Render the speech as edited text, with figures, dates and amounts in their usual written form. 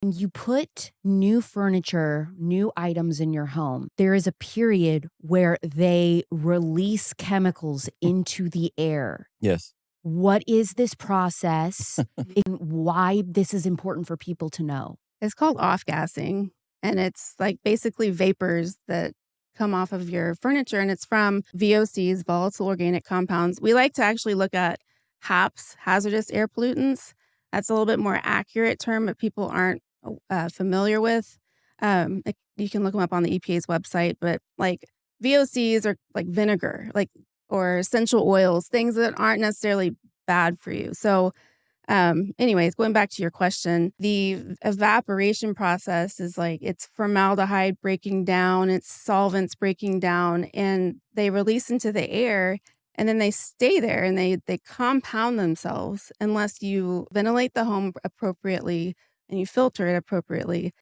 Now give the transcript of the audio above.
When you put new furniture, new items in your home, there is a period where they release chemicals into the air. Yes. What is this process and why this is important for people to know? It's called off-gassing, and it's, like, basically vapors that come off of your furniture, and it's from VOCs, volatile organic compounds. We like to actually look at HAPs, hazardous air pollutants. That's a little bit more accurate term that people aren't, familiar with. Like, you can look them up on the EPA's website, but, like, VOCs are like vinegar, like, or essential oils, things that aren't necessarily bad for you. So, anyways, going back to your question, the evaporation process is like it's formaldehyde breaking down, it's solvents breaking down, and they release into the air and then they stay there and they compound themselves unless you ventilate the home appropriately and you filter it appropriately.